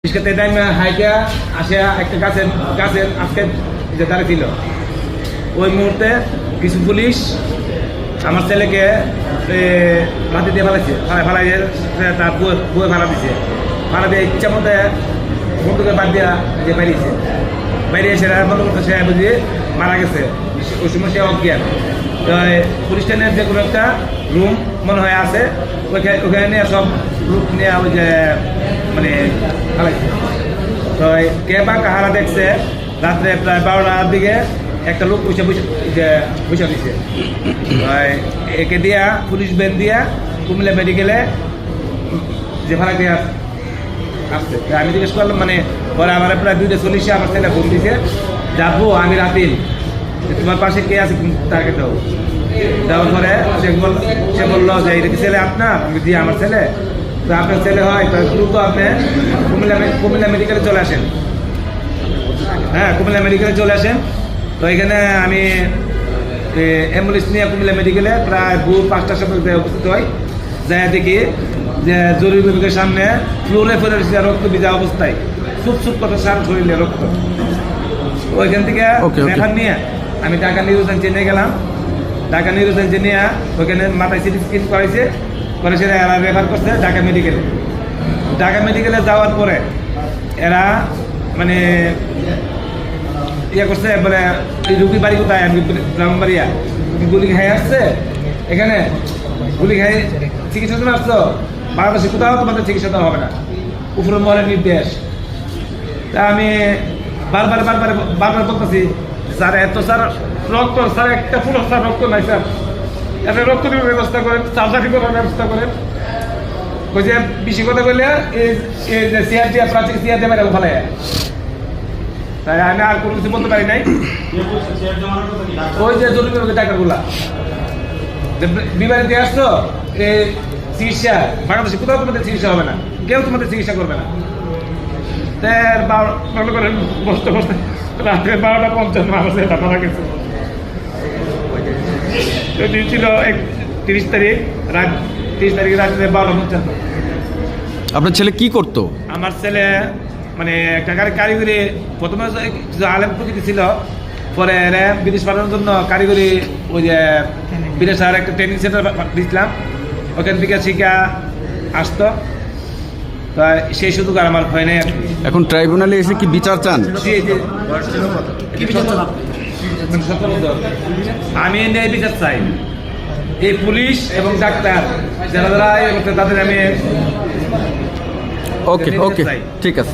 হাইটা আসে একটা গাছের আজকে যে দাঁড়িয়ে ছিল ওই মুহূর্তে কিছু পুলিশ আমার ছেলেকে লাঠি দিয়ে ফালাই তার বই ফালা দিছে, ফালা দিয়ে ইচ্ছা মতো বন্ধুকে বাদ দিয়া যে বেরিয়েছে, বেরিয়ে এসে মনে করতে সে বুঝিয়ে মারা গেছে। ওই সময় সে অজ্ঞান। তো পুলিশ স্টেশনের যে কোনো একটা রুম মনে হয় আছে, ওখানে নিয়ে সব রুম নিয়ে ওই যে মানে ফালাইছে। তো কে বা কাহারা দেখছে রাত্রে প্রায় 12টার দিকে একটা লোক বসে দিছে। একে দিয়া পুলিশ ভ্যান দিয়া কুমিল্লা মেডিকেলে যে ভাড়া দিয়ে আসছে। আমি জিজ্ঞেস করলাম মানে পরে আমার প্রায় 2:40 আমার ছেলে ফোন দিছে, যাবো আমি রাতিল, তোমার পাশে কে আছে তাকে দাও। দেওয়ার পরে সে বললো যে এটা কি ছেলে আপনার? আমি দিয়ে আমার ছেলে। তো আপনার ছেলে হয় তো দ্রুত আপনি কুমিল্লা মেডিকেলে চলে আসেন। হ্যাঁ, কুমিল্লা মেডিকেলে চলে আসেন। তো এখানে আমি অ্যাম্বুলেন্স নিয়ে কুমিল্লা মেডিকেলে প্রায় ভোর 5টার সময় উপস্থিত হই। যাই দেখি যে জরুরি বিভাগের সামনে ফ্লোরে ফেলে রক্ত ভিজা অবস্থায় সুপ কথা সার শরীরে রক্ত। ওইখান থেকে রেফার নিয়ে আমি ঢাকা নিউরোসার্জেন্সি নিয়ে গেলাম। ঢাকা নিউরোসার্জেন্সি নিয়ে ওইখানে মাথায় সিটি স্ক্যান করাইছে, করে সেটা এরা রেফার করছে ঢাকা মেডিকেলে। ঢাকা মেডিকেলে যাওয়ার পরে এরা মানে ইয়ে করছে, মানে এই রুগী বাড়ি কোথায়? আমি ব্রাহ্মণবাড়িয়া। গুলি খাই আসছে এখানে, গুলি খাই চিকিৎসা জন্য আসছো, বাংলাদেশে কোথাও তোমাদের চিকিৎসা দেওয়া হবে না, উপরে মহলের নির্দেশ। তা আমি বারবার বলতেছি, স্যার এত স্যার রক্ত, স্যার একটা পুরো স্যার রক্ত নাই স্যার, একটা রক্ত দেওয়ার ব্যবস্থা করেন, সার্জারি করার ব্যবস্থা করেন। ওই যে বেশি কথা বললে এই যে চেয়ার দিয়ে প্রাচীর চেয়ার দিয়ে মেরে ফেলে। তাই আমি আর কোনো কিছু বলতে পারি নাই। ওই যে জরুরি টাকাগুলা বিমানে দিয়ে আসছো, এই চিকিৎসা বাংলাদেশে কোথাও তোমাদের চিকিৎসা হবে না, কেউ তোমাদের চিকিৎসা করবে না। মনে করেন বসতে রাত্রে 12:50 আমার সেটা মারা গেছে। ছিল 30 তারিখ রাত, 30 তারিখ রাত্রে 12:50। আপনার ছেলে কি করতো? আমার ছেলে মানে একটা কারিগরি, প্রথমে আলেম প্রকৃতি ছিল, পরে বিদেশ পাঠানোর জন্য কারিগরি ওই যে বিদেশ আর একটা ট্রেনিং সেন্টার দিয়েছিলাম, ওখান থেকে শিখা আসতো। সেই সুযোগ আর আমার হয় নাই। এখন ট্রাইব্যুনালে এসে কি বিচার চান? আমি ন্যায় বিচার চাই। এই পুলিশ এবং ডাক্তার যারা তাদের আমি ওকে ঠিক আছে।